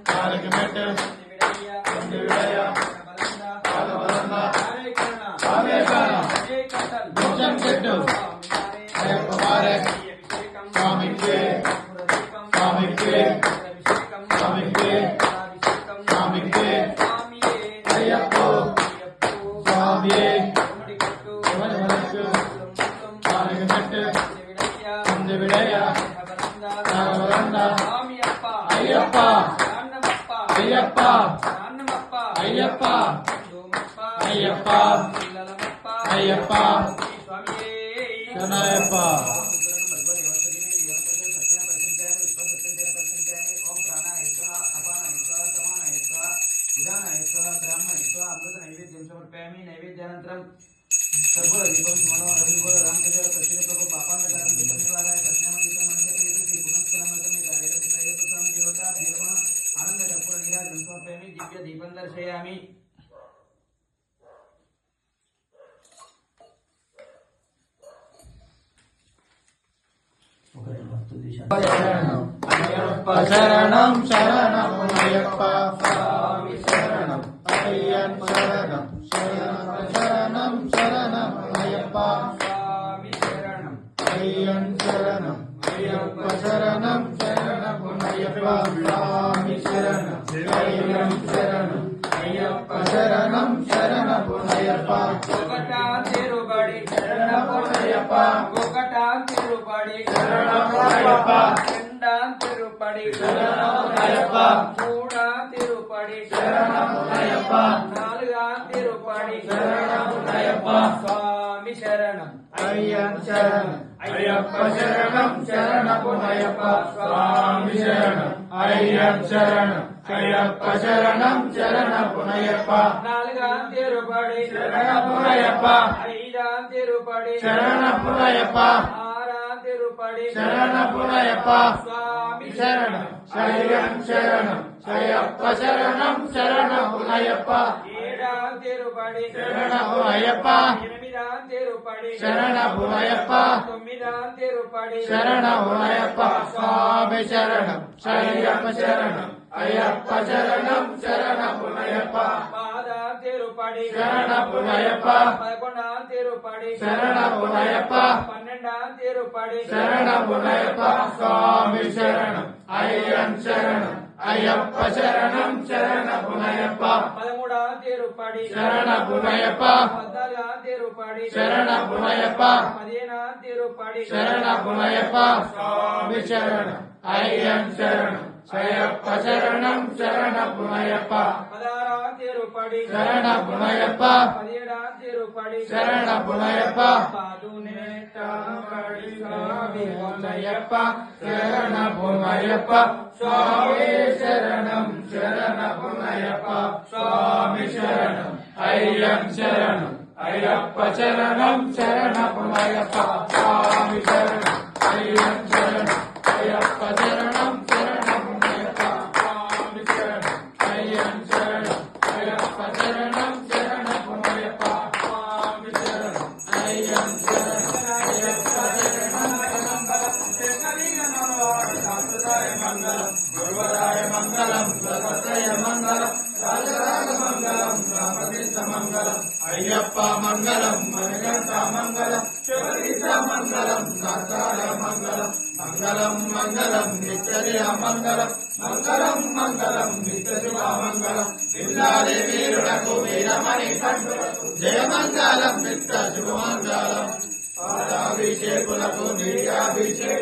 కాలికిమెట్టు భుజం చెట్టు స్వామికి స్వామికి స్వామికి స్వామికి అయ్యప్ప స్వామియే కాలికిమెట్టు అయ్యప్ప అయ్యప్ప అయ్యప్ప అయ్యప్ప అయ్యప్ప శరణయ్యప్ప నైవేద్యానంతరం కర్పూర దీపం స్మరణ రామకృష్ణ ప్రసిద్ధ ప్రభు పాపాంగకరం నివారాయ సత్యమగీతం శ్రీ పునఃస్కలమృతమే కార్యకృతయ్యప్ప స్వామి దేవత భీమ ఆనంద కర్పూర నీరాజనం సమర్పయామి దివ్య దీపం దర్శయామి. శరణం శరణం అయ్యప్ప స్వామి శరణం అయ్యన్ శరణం శరణం శరణం అయ్యప్ప స్వామి శరణం అయ్యన్ శరణం అయ్యప్ప శరణం శరణం అయ్యప్ప స్వామి శరణం అయ్యన్ శరణం అయ్యప్ప శరణం శరణం అయ్యప్ప ఒకటా తిరుబడి శరణమయ్యప్ప ఒకటా తిరుబడి శరణమయ్యప్ప రెండా తిరుపడి శరణమయ్యప్ప మూడా తిరుపడి శరణమయ్యప్ప నాలుగా తిరుపడి శరణమయ్యప్ప స్వామి శరణం అయ్యన్ శరణం అయ్యప్ప శరణం శరణపు అయ్యప్ప స్వామి శరణం అయ్యన్ శరణం అయ్యప్ప శరణం శరణపు అయ్యప్ప నాలుగా తిరుపడి శరణపు అయ్యప్ప ఐదా తిరుపడి శరణపు అయ్యప్ప ఆరా తిరుపడి శరణపు అయ్యప్ప స్వామి శరణం అయ్యన్ శరణం అయ్యప్ప శరణం శరణపు అయ్యప్ప ఏడా తిరుపడి శరణపు అయ్యప్ప ఎనిమిదా తిరుపడి శరణపు అయ్యప్ప తొమ్మిదా తిరుపడి శరణపు అయ్యప్ప స్వామి శరణం అయ్యప్ప శరణం అయ్యప్ప శరణం శరణపు అయ్యప్ప పాదా తిరుపడి శరణపు అయ్యప్ప పదకొండా తిరుపడి శరణపు అయ్యప్ప పన్నెండా తిరుపడి శరణపు అయ్యప్ప స్వామి శరణం అయ్యన్ శరణం అయ్యప్ప శరణం శరణపు అయ్యప్ప పదమూడా తిరుపడి శరణపు అయ్యప్ప పద్నాలుగా తిరుపడి శరణపు అయ్యప్ప పదిహేనా తిరుపడి శరణపు అయ్యప్ప స్వామి శరణం అయ్యన్ శరణం అయ్యప్ప శరణం శరణపు అయ్యప్ప పదహారా తిరుపడి శరణపు అయ్యప్ప పదిహేడా తిరుపడి శరణపు అయ్యప్ప పదునెట్టబడి అయ్యప్ప శరణపు అయ్యప్ప స్వామి శరణం శరణపు అయ్యప్ప స్వామి శరణం అయ్యన్ శరణం అయ్యప్ప శరణం శరణపు అయ్యప్ప స్వామి శరణం అయ్యన్ శరణం అయ్యప్ప శరణం శరణపు అయ్యప్ప స్వామి శరణం అయ్యన్ శరణం అయ్యప్ప శరణం శరణపు అయ్యప్ప స్వామి శరణం అయ్యన్ శరణం అయ్యప్ప శరణం గురువరాయ మంగళం సర్వత్రయ మంగళం రాజరాజ మంగళం రామకృష్ణ మంగళం అయ్యప్ప మంగళం మణికంఠ మంగళం శివగీత మంగళం నాచార మంగళం మంగళం మంగళం నిత్యజయ మంగళం మంగళం మంగళం నిత్యశుభ మంగళం పిల్లాలి వీరులకు వీరమణి కంఠులకు జయమంగళం నిత్య శుభమంగళం పాదాభిషేకులకు నీరాభిషేకం